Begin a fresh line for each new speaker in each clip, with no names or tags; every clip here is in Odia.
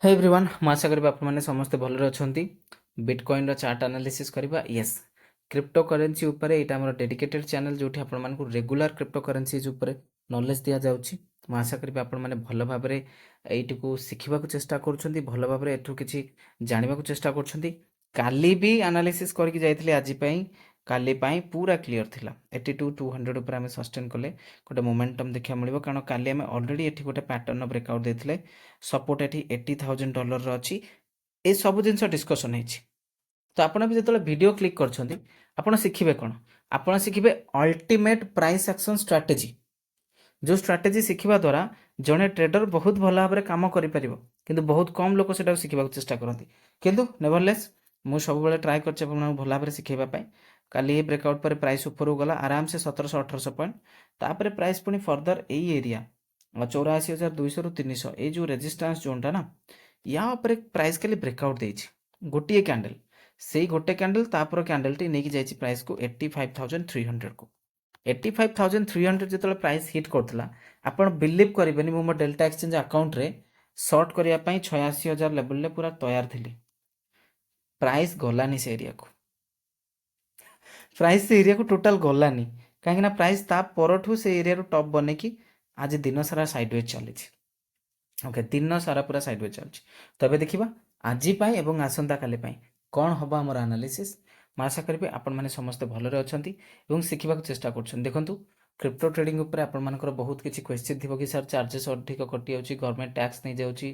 हे एवरीवन ମୁଁ ଆଶା କରିବି ଆପଣମାନେ ସମସ୍ତେ ଭଲରେ ଅଛନ୍ତି। ବିଟକଏନ୍ର ଚାର୍ଟ ଆନାଲିସିସ୍ କରିବା। ୟେସ୍, କ୍ରିପ୍ଟୋ କରେନ୍ସି ଉପରେ ଏଇଟା ଆମର ଡେଡିକେଟେଡ୍ ଚ୍ୟାନେଲ୍ ଯେଉଁଠି ଆପଣମାନଙ୍କୁ ରେଗୁଲାର କ୍ରିପ୍ଟୋ କରେନ୍ସିଜ୍ ଉପରେ ନଲେଜ୍ ଦିଆଯାଉଛି। ମୁଁ ଆଶା କରିବି ଆପଣମାନେ ଭଲ ଭାବରେ ଏଇଟିକୁ ଶିଖିବାକୁ ଚେଷ୍ଟା କରୁଛନ୍ତି, ଭଲ ଭାବରେ ଏଠୁ କିଛି ଜାଣିବାକୁ ଚେଷ୍ଟା କରୁଛନ୍ତି। କାଲି ବି ଆନାଲିସିସ୍ କରିକି ଯାଇଥିଲି, ଆଜି ପାଇଁ କାଲି ପାଇଁ ପୁରା କ୍ଲିଅର ଥିଲା। 82-200 ଉପରେ ଆମେ ସଷ୍ଟେନ୍ କଲେ ଗୋଟେ ମୋମେଣ୍ଟମ୍ ଦେଖିବାକୁ ମିଳିବ, କାରଣ କାଲି ଆମେ ଅଲରେଡ଼ି ଏଠି ଗୋଟେ ପ୍ୟାଟର୍ନ ବ୍ରେକ୍ଆଉଟ୍ ଦେଇଥିଲେ। ସପୋର୍ଟ ଏଠି $80,000 ଅଛି। ଏସବୁ ଜିନିଷ ଡିସ୍କସନ୍ ହେଇଛି। ତ ଆପଣ ବି ଯେତେବେଳେ ଭିଡ଼ିଓ କ୍ଲିକ୍ କରିଛନ୍ତି, ଆପଣ ଶିଖିବେ କ'ଣ? ଆପଣ ଶିଖିବେ ଅଲ୍ଟିମେଟ୍ ପ୍ରାଇସ୍ ଆକ୍ସନ୍ ଷ୍ଟ୍ରାଟେଜି। ଯେଉଁ ଷ୍ଟ୍ରାଟେଜି ଶିଖିବା ଦ୍ୱାରା ଜଣେ ଟ୍ରେଡର ବହୁତ ଭଲ ଭାବରେ କାମ କରିପାରିବ, କିନ୍ତୁ ବହୁତ କମ୍ ଲୋକ ସେଟାକୁ ଶିଖିବାକୁ ଚେଷ୍ଟା କରନ୍ତି। କିନ୍ତୁ ନେଭରଲେସ୍ ମୁଁ ସବୁବେଳେ ଟ୍ରାଏ କରିଛି ଆପଣଙ୍କୁ ଭଲ ଭାବରେ ଶିଖାଇବା ପାଇଁ। କାଲି ଏ ବ୍ରେକ୍ଆଉଟ୍ ପରେ ପ୍ରାଇସ୍ ଉପରକୁ ଗଲା ଆରାମସେ 1700-1800 ପଏଣ୍ଟ। ତାପରେ ପ୍ରାଇସ୍ ପୁଣି ଫର୍ଦର ଏଇ ଏରିଆ 84,200-300 ଏଇ ଯେଉଁ ରେଜିଷ୍ଟାନ୍ସ ଜୋନ୍ଟା ନା, ୟା ଉପରେ ପ୍ରାଇସ୍ କାଲି ବ୍ରେକ୍ଆଉଟ୍ ଦେଇଛି। ଗୋଟିଏ କ୍ୟାଣ୍ଡେଲ୍, ସେଇ ଗୋଟେ କ୍ୟାଣ୍ଡେଲ୍ ତାପର କ୍ୟାଣ୍ଡେଲ୍ଟି ନେଇକି ଯାଇଛି ପ୍ରାଇସ୍କୁ 85,300କୁ। 85,300 ଯେତେବେଳେ ପ୍ରାଇସ୍ ହିଟ୍ କରୁଥିଲା, ଆପଣ ବିଲିଭ୍ କରିବେନି, ମୁଁ ମୋ ଡେଲ୍ଟା ଏକ୍ସଚେଞ୍ଜ ଆକାଉଣ୍ଟରେ ସର୍ଟ କରିବା ପାଇଁ 86,000 ଲେଭେଲରେ ପୁରା ତୟାର ଥିଲି। ପ୍ରାଇସ୍ ଗଲାନି ସେ ଏରିଆକୁ, ପ୍ରାଇସ୍ ସେ ଏରିଆକୁ ଟୋଟାଲ୍ ଗଲାନି। କାହିଁକିନା ପ୍ରାଇସ୍ ତା ପରଠୁ ସେ ଏରିଆରୁ ଟପ୍ ବନେଇକି ଆଜି ଦିନ ସାରା ସାଇଡ଼ୱେଜ୍ ଚାଲିଛି। ଓକେ, ଦିନ ସାରା ପୁରା ସାଇଡ଼ୱେଜ୍ ଚାଲିଛି। ତ ଏବେ ଦେଖିବା ଆଜି ପାଇଁ ଏବଂ ଆସନ୍ତାକାଲି ପାଇଁ କ'ଣ ହେବ ଆମର ଆନାଲିସିସ୍। ମୁଁ ଆଶା କରିବି ଆପଣମାନେ ସମସ୍ତେ ଭଲରେ ଅଛନ୍ତି ଏବଂ ଶିଖିବାକୁ ଚେଷ୍ଟା କରୁଛନ୍ତି। ଦେଖନ୍ତୁ, କ୍ରିପ୍ଟୋ ଟ୍ରେଡିଂ ଉପରେ ଆପଣମାନଙ୍କର ବହୁତ କିଛି କ୍ୱେଶ୍ଚିନ୍ ଥିବ କି ସାର୍ ଚାର୍ଜେସ୍ ଅଧିକ କଟିଯାଉଛି, ଗଭର୍ଣ୍ଣମେଣ୍ଟ ଟ୍ୟାକ୍ସ ନେଇଯାଉଛି।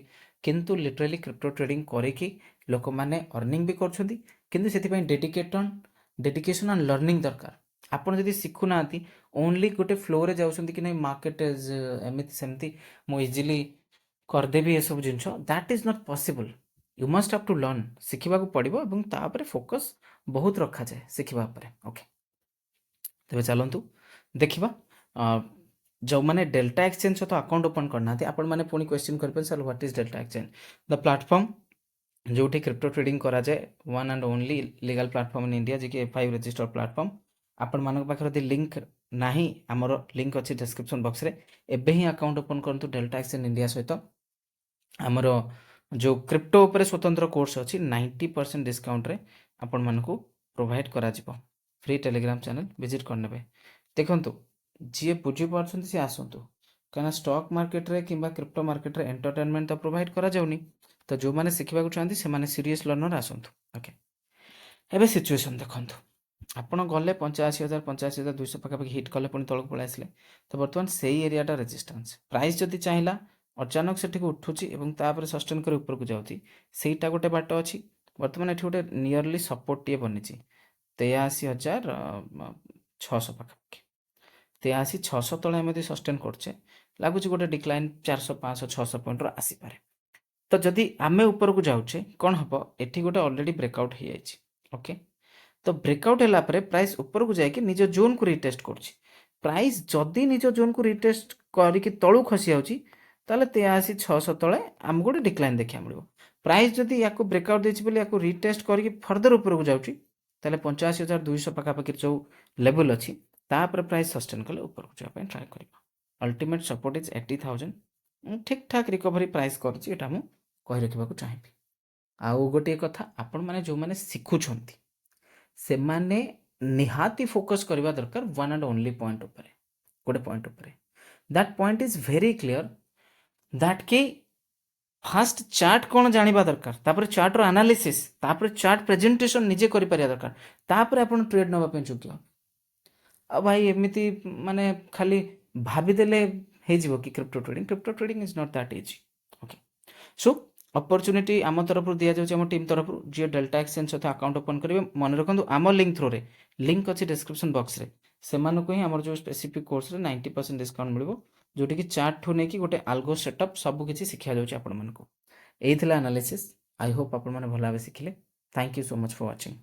କିନ୍ତୁ ଲିଟରାଲି କ୍ରିପ୍ଟୋ ଟ୍ରେଡିଂ କରିକି ଲୋକମାନେ ଅର୍ଣ୍ଣିଂ ବି କରୁଛନ୍ତି, କିନ୍ତୁ ସେଥିପାଇଁ ଡେଡିକେସନ୍ ଆଣ୍ଡ ଲର୍ଣ୍ଣିଂ ଦରକାର। ଆପଣ ଯଦି ଶିଖୁନାହାନ୍ତି, ଓନ୍ଲି ଗୋଟେ ଫ୍ଲୋରେ ଯାଉଛନ୍ତି କି ନାଇଁ ମାର୍କେଟ ଏମିତି ସେମିତି ମୁଁ ଇଜିଲି କରିଦେବି ଏସବୁ ଜିନିଷ, that is not possible. You must have to learn, ଶିଖିବାକୁ ପଡ଼ିବ ଏବଂ ତାପରେ ଫୋକସ୍ ବହୁତ ରଖାଯାଏ ଶିଖିବା ଉପରେ। ଓକେ, ତେବେ ଚାଲନ୍ତୁ ଦେଖିବା। ଯେଉଁମାନେ ଡେଲ୍ଟା ଏକ୍ସଚେଞ୍ଜ ସହିତ ଆକାଉଣ୍ଟ ଓପନ୍ କରିନାହାନ୍ତି, ଆପଣମାନେ ପୁଣି କ୍ୱେଶ୍ଚିନ୍ କରିପାରିବେ sir what is delta exchange? The platform ଯେଉଁଠି କ୍ରିପ୍ଟୋ ଟ୍ରେଡିଂ କରାଯାଏ, one and only legal platform in India, ଯିଏକି F5 ରେଜିଷ୍ଟର୍ଡ ପ୍ଲାଟଫର୍ମ। ଆପଣମାନଙ୍କ ପାଖରେ ଯଦି ଲିଙ୍କ୍ ନାହିଁ, ଆମର ଲିଙ୍କ୍ ଅଛି ଡେସ୍କ୍ରିପ୍ସନ୍ ବକ୍ସରେ। ଏବେ ହିଁ ଆକାଉଣ୍ଟ ଓପନ୍ କରନ୍ତୁ ଡେଲ୍ଟା ଏକ୍ସଚେଞ୍ଜ ଇଣ୍ଡିଆ ସହିତ। ଆମର ଯେଉଁ କ୍ରିପ୍ଟୋ ଉପରେ ସ୍ୱତନ୍ତ୍ର କୋର୍ସ ଅଛି 90% ଡିସ୍କାଉଣ୍ଟରେ ଆପଣମାନଙ୍କୁ ପ୍ରୋଭାଇଡ଼ କରାଯିବ। ଫ୍ରି ଟେଲିଗ୍ରାମ ଚ୍ୟାନେଲ୍ ଭିଜିଟ୍ କରିନେବେ। ଦେଖନ୍ତୁ, ଯିଏ ବୁଝିପାରୁଛନ୍ତି ସିଏ ଆସନ୍ତୁ, କାହିଁକିନା ଷ୍ଟକ୍ ମାର୍କେଟରେ କିମ୍ବା କ୍ରିପ୍ଟୋ ମାର୍କେଟରେ ଏଣ୍ଟରଟେନମେଣ୍ଟ ତ ପ୍ରୋଭାଇଡ଼ କରାଯାଉନି। ତ ଯେଉଁମାନେ ଶିଖିବାକୁ ଚାହାନ୍ତି ସେମାନେ ସିରିୟସ୍ ଲର୍ଣ୍ଣର ଆସନ୍ତୁ। ଓକେ, ଏବେ ସିଚୁଏସନ୍ ଦେଖନ୍ତୁ। ଆପଣ ଗଲେ 85,000-85,200 ପାଖାପାଖି ହିଟ୍ କଲେ, ପୁଣି ତଳକୁ ପଳାଇ ଆସିଲେ। ତ ବର୍ତ୍ତମାନ ସେଇ ଏରିଆଟା ରେଜିଷ୍ଟାନ୍ସ। ପ୍ରାଇସ୍ ଯଦି ଚାହିଁଲା ଅଚାନକ ସେଠିକୁ ଉଠୁଛି ଏବଂ ତାପରେ ସଷ୍ଟେନ୍ କରି ଉପରକୁ ଯାଉଛି, ସେଇଟା ଗୋଟେ ବାଟ ଅଛି। ବର୍ତ୍ତମାନ ଏଠି ଗୋଟେ ନିୟରଲି ସପୋର୍ଟଟିଏ ବନିଛି 83,600 ପାଖାପାଖି। 83,600 ତଳେ ଆମେ ଯଦି ସଷ୍ଟେନ୍ କରୁଛେ, ଲାଗୁଛି ଗୋଟେ ଡିକ୍ଲାଇନ୍ 400-500-600 ପଏଣ୍ଟର ଆସିପାରେ। ତ ଯଦି ଆମେ ଉପରକୁ ଯାଉଛେ କ'ଣ ହେବ? ଏଠି ଗୋଟେ ଅଲରେଡ଼ି ବ୍ରେକ୍ଆଉଟ୍ ହେଇଯାଇଛି। ଓକେ, ତ ବ୍ରେକ୍ଆଉଟ୍ ହେଲା ପରେ ପ୍ରାଇସ୍ ଉପରକୁ ଯାଇକି ନିଜ ଜୋନ୍କୁ ରିଟେଷ୍ଟ କରୁଛି। ପ୍ରାଇସ୍ ଯଦି ନିଜ ଜୋନ୍କୁ ରିଟେଷ୍ଟ କରିକି ତଳୁ ଖସି ଯାଉଛି, ତାହେଲେ 83,600 ତଳେ ଆମକୁ ଗୋଟେ ଡିକ୍ଲାଇନ୍ ଦେଖିବାକୁ ମିଳିବ। ପ୍ରାଇସ୍ ଯଦି ୟାକୁ ବ୍ରେକ୍ଆଉଟ୍ ଦେଇଛି ବୋଲି ୟାକୁ ରିଟେଷ୍ଟ କରିକି ଫର୍ଦର ଉପରକୁ ଯାଉଛି, ତାହେଲେ 85,200 ପାଖାପାଖି ଯେଉଁ ଲେଭେଲ୍ ଅଛି, ତାପରେ ପ୍ରାଇସ୍ ସଷ୍ଟେନ୍ କଲେ ଉପରକୁ ଯିବା ପାଇଁ ଟ୍ରାଏ କରିବ। Ultimate support is 80,000। ଠିକ୍ ଠାକ୍ ରିକଭରି ପ୍ରାଇସ୍ କରିଛି, ଏଇଟା ମୁଁ କହି ରଖିବାକୁ ଚାହିଁବି। ଆଉ ଗୋଟିଏ କଥା, ଆପଣମାନେ ଯେଉଁମାନେ ଶିଖୁଛନ୍ତି ସେମାନେ ନିହାତି ଫୋକସ୍ କରିବା ଦରକାର ୱାନ୍ ଆଣ୍ଡ ଓନ୍ଲି ପଏଣ୍ଟ ଉପରେ, ଗୋଟେ ପଏଣ୍ଟ ଉପରେ। That point is very clear, that କି ଫାଷ୍ଟ ଚାର୍ଟ କ'ଣ ଜାଣିବା ଦରକାର, ତାପରେ ଚାର୍ଟର ଆନାଲିସିସ୍, ତାପରେ ଚାର୍ଟ ପ୍ରେଜେଣ୍ଟେସନ୍ ନିଜେ କରିପାରିବା ଦରକାର, ତାପରେ ଆପଣ ଟ୍ରେଡ୍ ନେବା ପାଇଁ ଯୋଗ୍ୟ। ଆଉ ଭାଇ ଏମିତି ମାନେ ଖାଲି ଭାବିଦେଲେ ହେଇଯିବ କି crypto trading? Crypto trading is not that easy. Okay, so opportunity ଆମ ତରଫରୁ ଦିଆଯାଉଛି, ଆମ ଟିମ୍ ତରଫରୁ। ଯିଏ ଡେଲ୍ଟା ଏକ୍ସଚେଞ୍ଜ ସହିତ ଆକାଉଣ୍ଟ ଓପନ୍ କରିବେ, ମନେ ରଖନ୍ତୁ ଆମ ଲିଙ୍କ୍ ଥ୍ରୋରେ, ଲିଙ୍କ୍ ଅଛି ଡେସ୍କ୍ରିପ୍ସନ୍ ବକ୍ସରେ, ସେମାନଙ୍କୁ ହିଁ ଆମର ଯେଉଁ ସ୍ପେସିଫିକ୍ କୋର୍ସରେ 90% ଡିସ୍କାଉଣ୍ଟ ମିଳିବ, ଯେଉଁଠିକି ଚାର୍ଟଠୁ ନେଇକି ଗୋଟେ ଆଲଗୋ ସେଟଅପ୍ ସବୁ କିଛି ଶିଖାଯାଉଛି ଆପଣମାନଙ୍କୁ। ଏଇ ଥିଲା ଆନାଲିସିସ୍। ଆଇ ହୋପ୍ ଆପଣମାନେ ଭଲ ଭାବେ ଶିଖିଲେ। Thank you so much for watching.